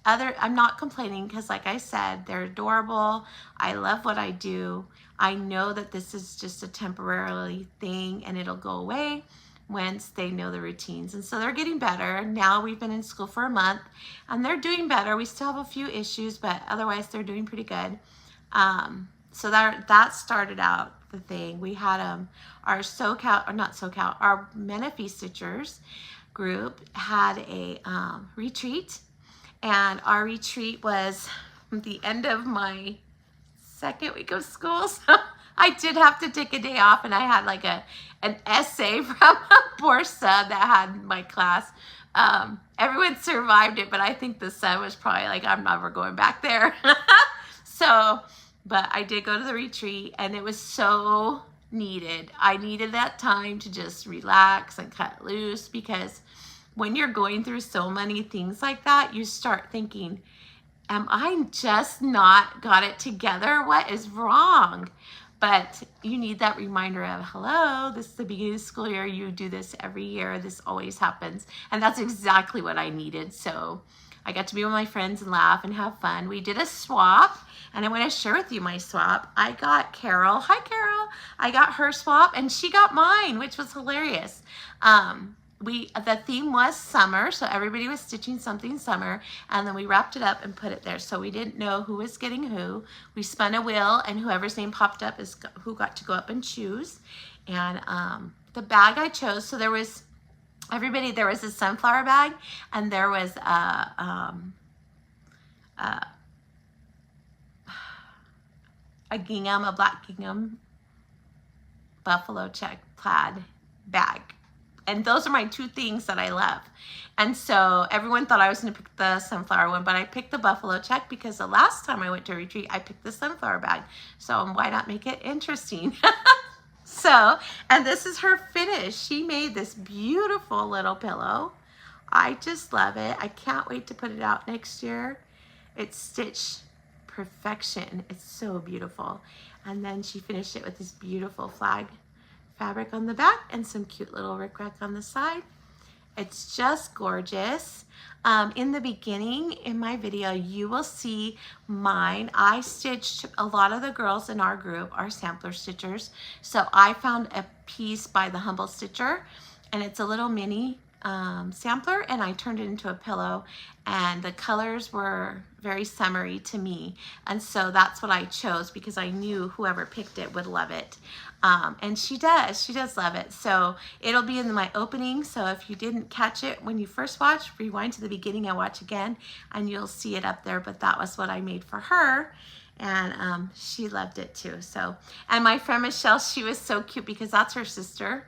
I'm not complaining because, like I said, they're adorable. I love what I do. I know that this is just a temporary thing and it'll go away once they know the routines. And so they're getting better. Now we've been in school for a month and they're doing better. We still have a few issues, but otherwise they're doing pretty good. So that started out the thing. We had our our Menifee Stitchers group had a retreat, and our retreat was the end of my 2nd week of school, so I did have to take a day off, and I had like an essay from a Borsa that had my class. Everyone survived it, but I think the son was probably like, I'm never going back there. But I did go to the retreat, and it was so needed. I needed that time to just relax and cut loose, because when you're going through so many things like that, you start thinking, am I just not got it together? What is wrong? But you need that reminder of, hello, this is the beginning of the school year. You do this every year. This always happens. And that's exactly what I needed. So I got to be with my friends and laugh and have fun. We did a swap, and I want to share with you my swap. I got Carol. Hi, Carol. I got her swap, and she got mine, which was hilarious. The theme was summer, so everybody was stitching something summer, and then we wrapped it up and put it there. So we didn't know who was getting who. We spun a wheel, and whoever's name popped up is who got to go up and choose. And the bag I chose, so there was a sunflower bag, and there was a gingham, a black gingham buffalo check plaid bag. And those are my two things that I love. And so everyone thought I was going to pick the sunflower one, but I picked the buffalo check because the last time I went to a retreat, I picked the sunflower bag. So why not make it interesting? So, and this is her finish. She made this beautiful little pillow. I just love it. I can't wait to put it out next year. It's stitched perfection. It's so beautiful. And then she finished it with this beautiful flag fabric on the back and some cute little rickrack on the side. It's just gorgeous. In the beginning in my video, you will see mine. I stitched a lot of the girls in our group, our sampler stitchers. So I found a piece by the Humble Stitcher, and it's a little mini sampler, and I turned it into a pillow, and the colors were very summery to me, and so that's what I chose because I knew whoever picked it would love it. And she does love it. So it'll be in my opening, so if you didn't catch it when you first watched, rewind to the beginning and watch again, and you'll see it up there. But that was what I made for her, and she loved it too. So, and my friend Michelle, she was so cute because that's her sister,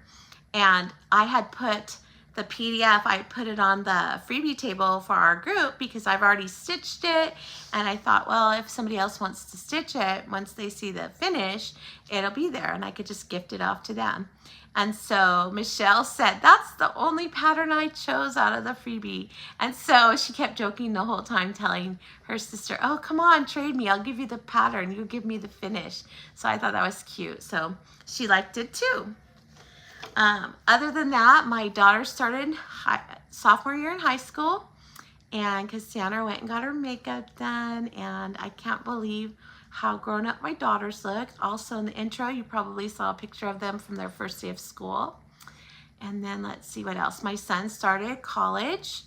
and I had put the PDF, I put it on the freebie table for our group because I've already stitched it, and I thought, well, if somebody else wants to stitch it, once they see the finish, it'll be there, and I could just gift it off to them. And so Michelle said, that's the only pattern I chose out of the freebie. And so she kept joking the whole time, telling her sister, oh, come on, trade me. I'll give you the pattern. You give me the finish. So I thought that was cute. So she liked it too. Other than that, my daughter started sophomore year in high school, and Cassandra went and got her makeup done, and I can't believe how grown up my daughters look. Also in the intro, you probably saw a picture of them from their first day of school. And then let's see what else. My son started college.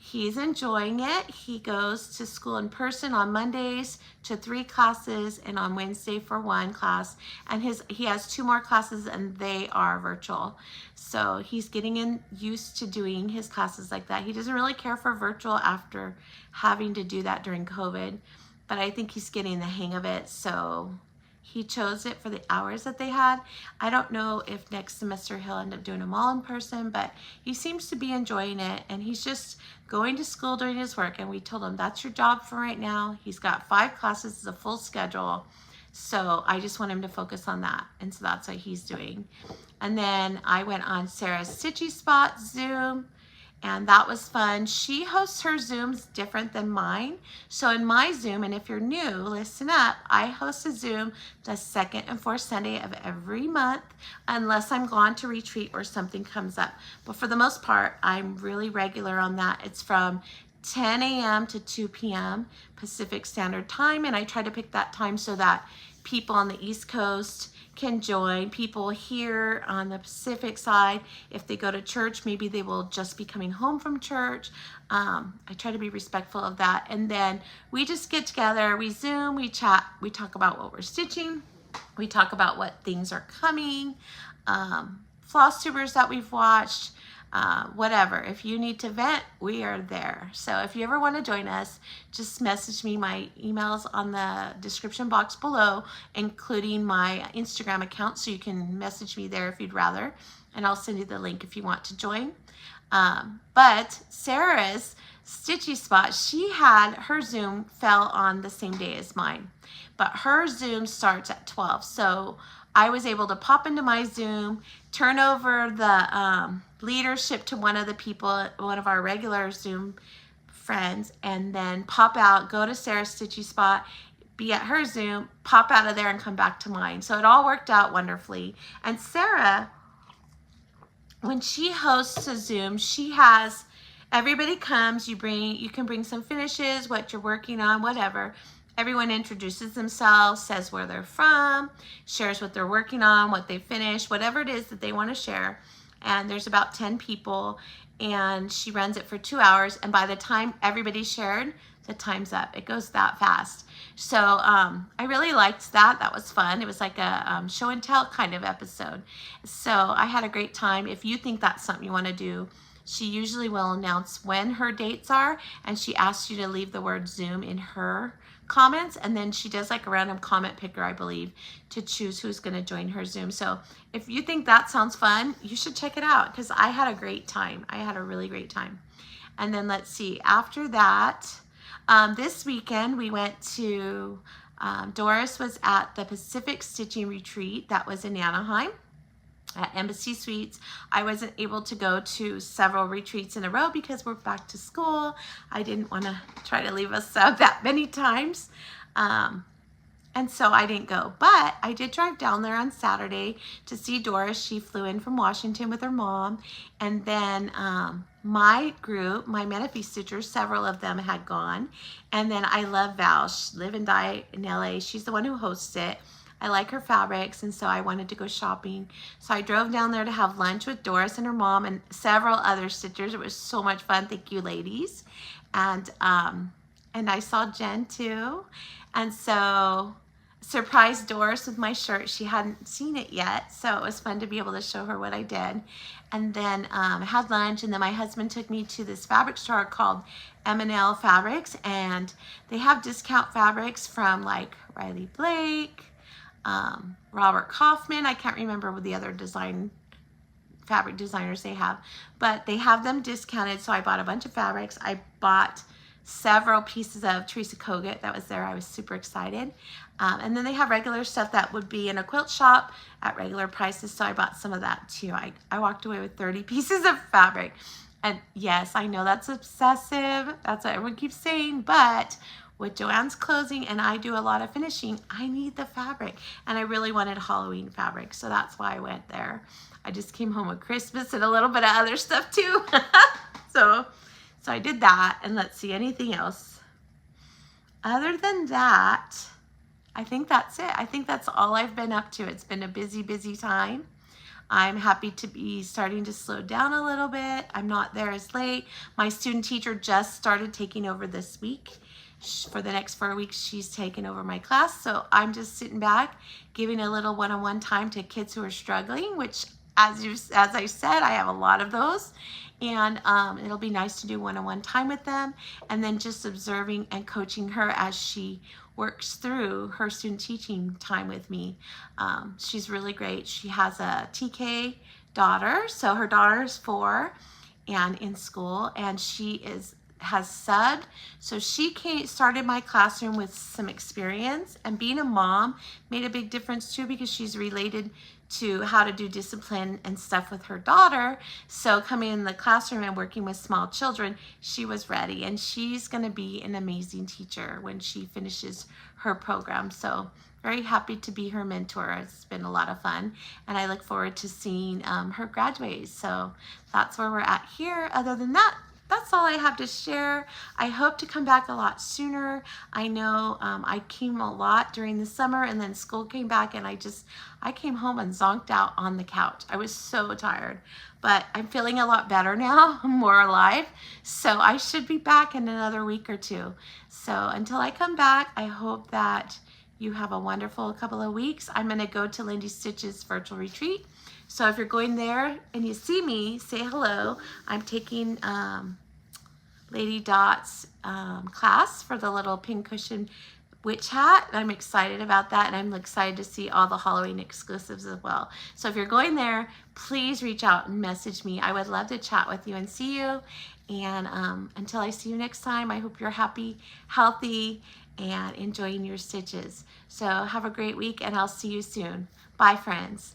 He's enjoying it. He goes to school in person on Mondays to 3 classes, and on Wednesday for 1 class. And he has 2 more classes, and they are virtual. So he's getting used to doing his classes like that. He doesn't really care for virtual after having to do that during COVID, but I think he's getting the hang of it. So he chose it for the hours that they had. I don't know if next semester he'll end up doing them all in person, but he seems to be enjoying it, and he's just going to school doing his work. And we told him, that's your job for right now. He's got 5 classes, it's a full schedule. So I just want him to focus on that. And so that's what he's doing. And then I went on Sarah's Stitchy Spot Zoom, and that was fun. She hosts her Zooms different than mine. So in my Zoom, and if you're new, listen up, I host a Zoom the 2nd and 4th Sunday of every month, unless I'm gone to retreat or something comes up. But for the most part, I'm really regular on that. It's from 10 a.m. to 2 p.m. Pacific Standard Time, and I try to pick that time so that people on the East Coast can join. People here on the Pacific side, if they go to church, maybe they will just be coming home from church. I try to be respectful of that. And then we just get together, we Zoom, we chat, we talk about what we're stitching, we talk about what things are coming, Flosstubers that we've watched, whatever. If you need to vent, we are there. So if you ever want to join us, just message me. My email's on the description box below, including my Instagram account, so you can message me there if you'd rather, and I'll send you the link if you want to join. But Sarah's Stitchy Spot, she had her Zoom fell on the same day as mine, but her Zoom starts at 12. So I was able to pop into my Zoom, turn over the leadership to one of the people, one of our regular Zoom friends, and then pop out, go to Sarah's Stitchy Spot, be at her Zoom, pop out of there and come back to mine. So it all worked out wonderfully. And Sarah, when she hosts a Zoom, she has, everybody comes, you can bring some finishes, what you're working on, whatever. Everyone introduces themselves, says where they're from, shares what they're working on, what they finished, whatever it is that they want to share. And there's about 10 people, and she runs it for 2 hours, and by the time everybody shared, the time's up. It goes that fast. So I really liked that. That was fun. It was like a show and tell kind of episode. So I had a great time. If you think that's something you want to do, she usually will announce when her dates are, and she asks you to leave the word Zoom in her comments, and then she does like a random comment picker, I believe, to choose who's going to join her Zoom. So if you think that sounds fun, you should check it out, because I had a great time. I had a really great time. And then let's see, after that, this weekend we went to, Doris was at the Pacific Stitching Retreat that was in Anaheim at Embassy Suites. I wasn't able to go to several retreats in a row because we're back to school. I didn't want to try to leave us that many times. And so I didn't go, but I did drive down there on Saturday to see Doris. She flew in from Washington with her mom. And then my group, my Menifee Stitchers, several of them had gone. And then I love Val. She live and die in LA. She's the one who hosts it. I like her fabrics, and so I wanted to go shopping. So I drove down there to have lunch with Doris and her mom and several other stitchers. It was so much fun. Thank you, ladies. And I saw Jen too. And so surprised Doris with my shirt. She hadn't seen it yet, so it was fun to be able to show her what I did. And then had lunch, and then my husband took me to this fabric store called M&L Fabrics, and they have discount fabrics from like Riley Blake, Robert Kaufman. I can't remember what the other fabric designers they have, but they have them discounted. So I bought a bunch of fabrics. I bought several pieces of Teresa Kogut that was there. I was super excited. And then they have regular stuff that would be in a quilt shop at regular prices. So I bought some of that too. I walked away with 30 pieces of fabric. And yes, I know that's obsessive. That's what everyone keeps saying, but with Joanne's closing and I do a lot of finishing, I need the fabric. And I really wanted Halloween fabric, so that's why I went there. I just came home with Christmas and a little bit of other stuff too. So I did that, and let's see, anything else? Other than that, I think that's it. I think that's all I've been up to. It's been a busy, busy time. I'm happy to be starting to slow down a little bit. I'm not there as late. My student teacher just started taking over this week. For the next 4 weeks, she's taken over my class. So I'm just sitting back, giving a little one-on-one time to kids who are struggling, which as I said, I have a lot of those. And it'll be nice to do one-on-one time with them, and then just observing and coaching her as she works through her student teaching time with me. She's really great. She has a TK daughter, so her daughter is 4 and in school, and she has subbed. So she started my classroom with some experience, and being a mom made a big difference too, because she's related to how to do discipline and stuff with her daughter. So coming in the classroom and working with small children, she was ready, and she's going to be an amazing teacher when she finishes her program. So very happy to be her mentor. It's been a lot of fun, and I look forward to seeing her graduate. So that's where we're at here. Other than that, that's all I have to share. I hope to come back a lot sooner. I know I came a lot during the summer, and then school came back, and I came home and zonked out on the couch. I was so tired, but I'm feeling a lot better now. I'm more alive. So I should be back in another week or 2. So until I come back, I hope that you have a wonderful couple of weeks. I'm going to go to Lindy Stitch's virtual retreat. So if you're going there and you see me, say hello. I'm taking Lady Dot's class for the little pincushion witch hat. I'm excited about that, and I'm excited to see all the Halloween exclusives as well. So if you're going there, please reach out and message me. I would love to chat with you and see you. And until I see you next time, I hope you're happy, healthy, and enjoying your stitches. So have a great week, and I'll see you soon. Bye, friends.